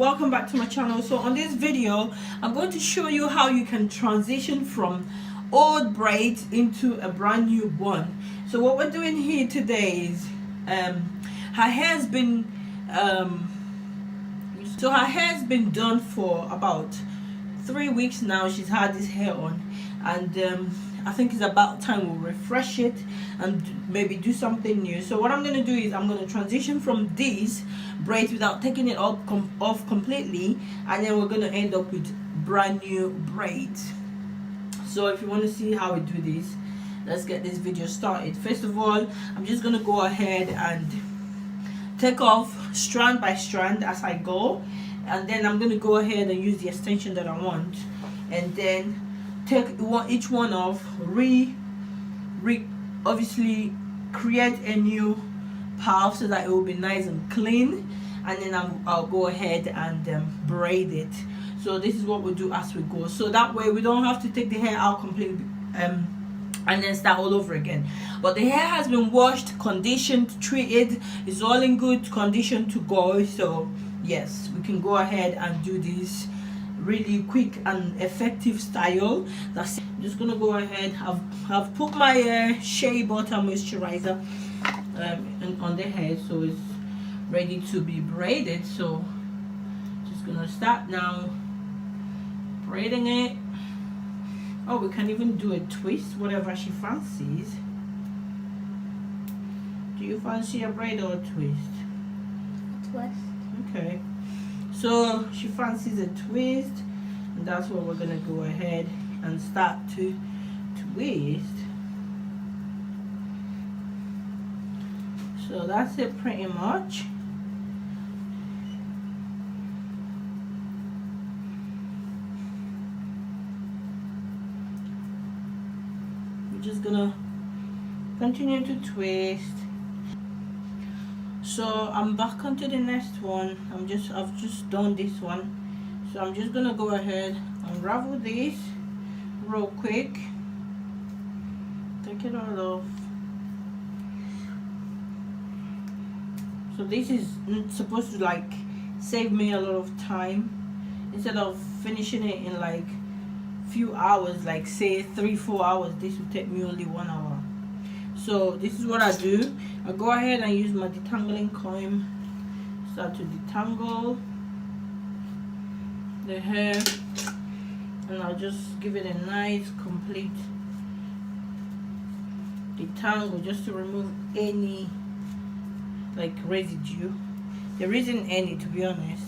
welcome back to my channel. So on this video I'm going to show you how you can transition from old braids into a brand new one. So what we're doing here today is her hair's been done for about 3 weeks now. She's had this hair on, and I think it's about time we'll refresh it and maybe do something new. So what I'm going to do is I'm going to transition from these braids without taking it off completely, and then we're going to end up with brand new braids. So if you want to see how we do this, let's get this video started. First of all, I'm just going to go ahead and take off strand by strand as I go, and then I'm going to go ahead and use the extension that I want, and then take each one off, obviously create a new path so that it will be nice and clean, and then I'll go ahead and braid it. So this is what we'll do as we go, so that way we don't have to take the hair out completely and then start all over again. But the hair has been washed, conditioned, treated, it's all in good condition to go. So yes, we can go ahead and do this really quick and effective style. That's it. I'm just gonna go ahead. I've put my shea butter moisturizer on the hair, so it's ready to be braided. So just gonna start now braiding it. Oh, we can even do a twist, whatever she fancies. Do you fancy a braid or a twist? Twist. Okay. So she fancies a twist, and that's what we're gonna go ahead and start to twist. So that's it pretty much. We're just gonna continue to twist. So I'm back onto the next one. I've just done this one, so I'm just gonna go ahead and unravel this real quick, take it all off. So this is supposed to like save me a lot of time. Instead of finishing it in like few hours, like say 3-4 hours, this will take me only 1 hour. So this is what I do. I go ahead and use my detangling comb, start to detangle the hair, and I'll just give it a nice complete detangle just to remove any like residue. There isn't any, to be honest.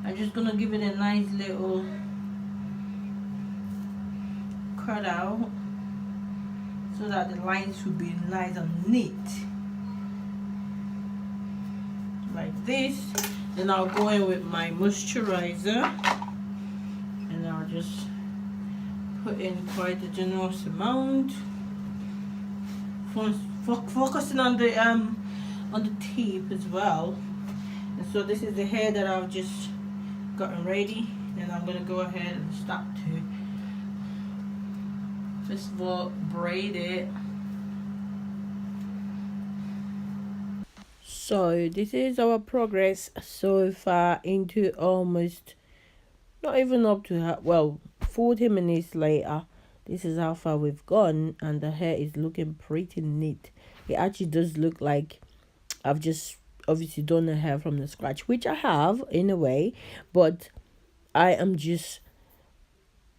I'm just gonna give it a nice little cut out so that the lines will be nice and neat like this. Then I'll go in with my moisturizer, and I'll just put in quite a generous amount, focusing on the tip as well. And so this is the hair that I've just gotten ready, and I'm gonna go ahead and start to first of all braid it. So this is our progress so far into almost, not even up to 40 minutes later. This is how far we've gone, and the hair is looking pretty neat. It actually does look like I've just obviously done the hair from the scratch, which I have in a way, but I am just,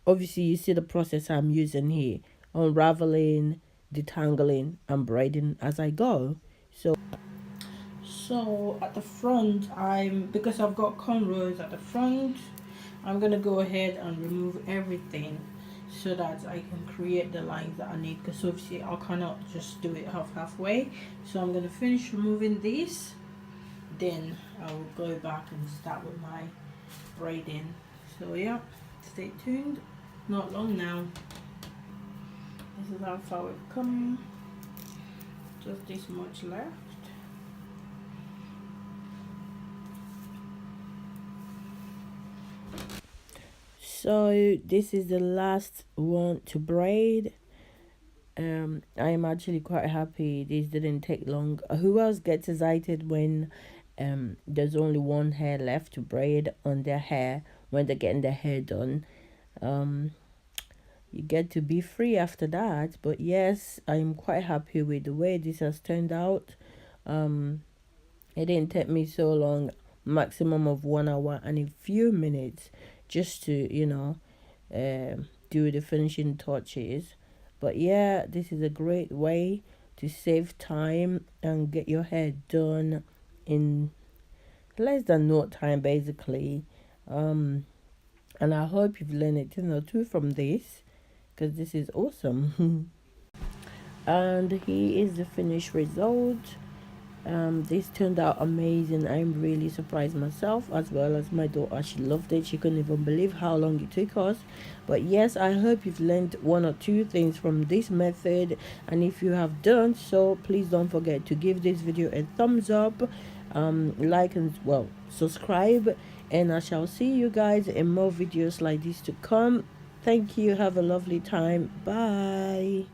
obviously you see the process I'm using here: unraveling, detangling, and braiding as I go. So at the front, because I've got cornrows at the front, I'm gonna go ahead and remove everything so that I can create the lines that I need, because obviously I cannot just do it halfway. So I'm gonna finish removing this, then I will go back and start with my braiding. So yeah, stay tuned. Not long now. This is how far we've come. Just this much left. So this is the last one to braid. I am actually quite happy this didn't take long. Who else gets excited when there's only one hair left to braid on their hair when they're getting their hair done. You get to be free after that. But yes, I'm quite happy with the way this has turned out. It didn't take me so long, maximum of 1 hour and a few minutes, just to do the finishing touches. But yeah, this is a great way to save time and get your hair done in less than no time, basically. And I hope you've learned a thing or two from this, because this is awesome. And here is the finished result. This turned out amazing. I'm really surprised myself, as well as my daughter. She loved it. She couldn't even believe how long it took us. But yes, I hope you've learned one or two things from this method, and if you have done so, please don't forget to give this video a thumbs up, like, and well, subscribe, and I shall see you guys in more videos like this to come. Thank you. Have a lovely time. Bye.